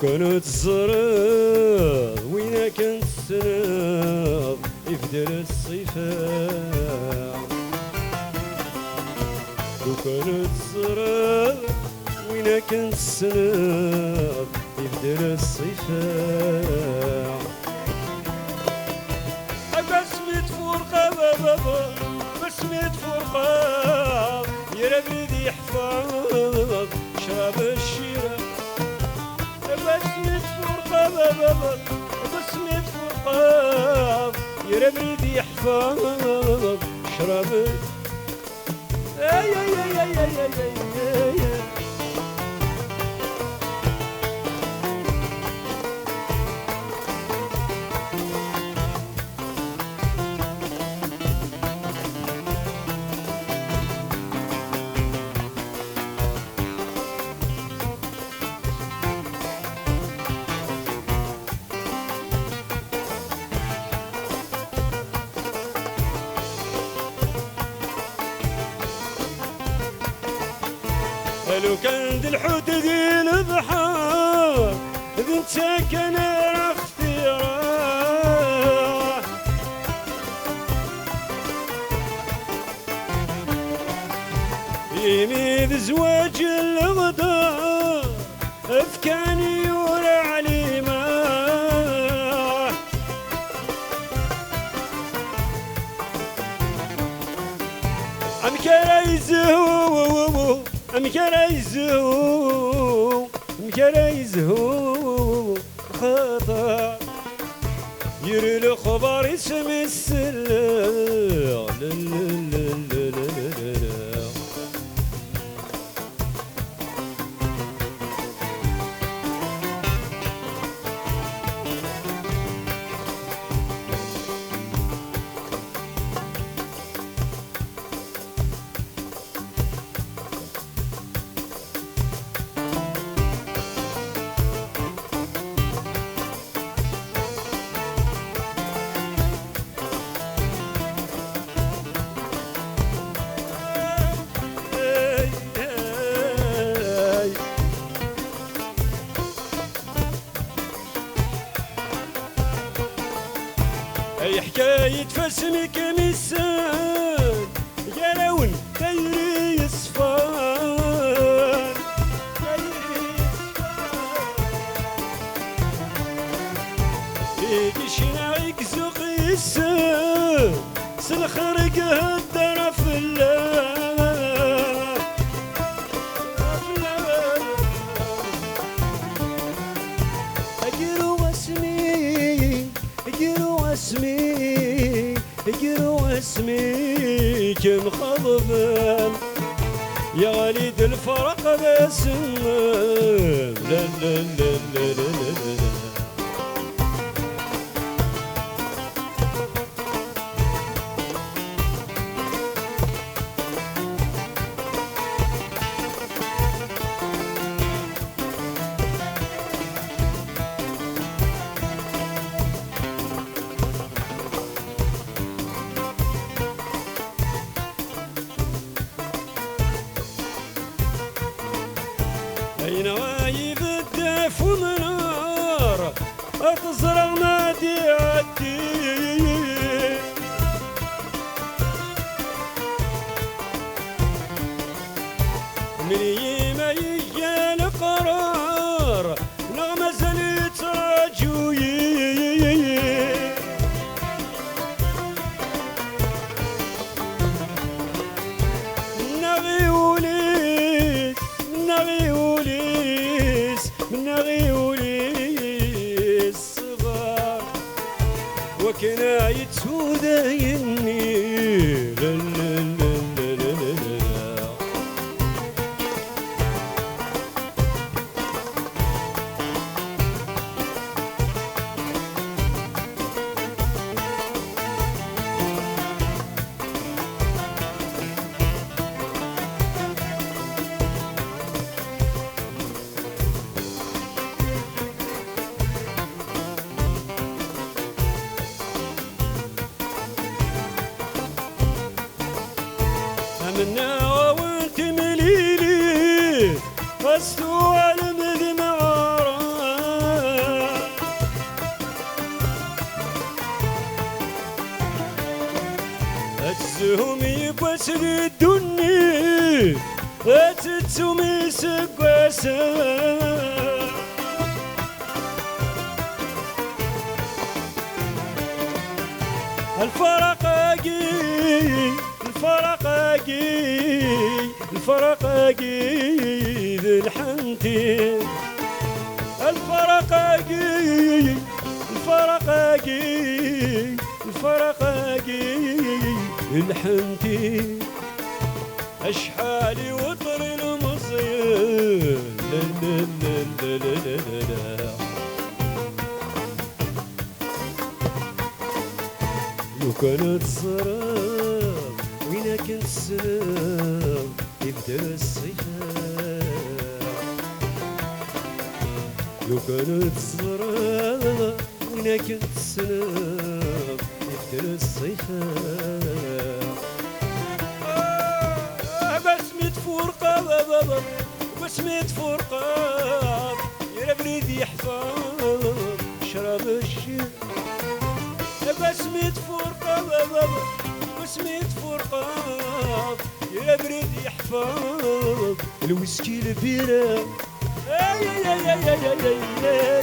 كانت الزراد وين كانت السناب يفدر الصيفاء لو كانت الزراد وين كانت السناب يفدر الصيفاء بسمة فرقة بابا بسمة فرقة يا ربي ذي حفاظ شراب الشيرة بسمة فرقة بابا بسمة فرقة يا ربي ذي حفاظ شراب اي اي اي اي اي اي اي لو كان ذي الحوت ذي البحر ذي انت كان اختياره يمي ذي زواج الغدار افكاني يورى عليمه ام كرايزه مكرايزهو خطا يري الخبر اسم السلام اي حكاية فسمك مسان يا لون خيري صفار فيك شنايك زوق السان سلخرق هدر في الله اجروا اسمي اجروا اسمي كم خضبان يا وليد الفرق باسم لا لا لا لا لا لا أين وايب الدف ومنار أتزرع نادي عدي من يما يجي القرار نغمة زلت راجوي وكناية سودا يني لا لا لا لا لا لا منا وانت مليلي فاستوى المذ معارة هم يبس الدنيا أتتسمي سقاسا الفرقاقي ذي الحنتي الفرقاقي الحنتي أشحالي وطر المصير لا لا لا لا لا لا لا لو كانت الصراب وين كنت السلام يبدا الصيحة لو كانت الصراب وين كنت السلام يبدا الصيحة بسمة فرقة يا بريد يحفظ شراب الشيء بسمة فرقة يا بريد يحفظ الويسكي البيرة يا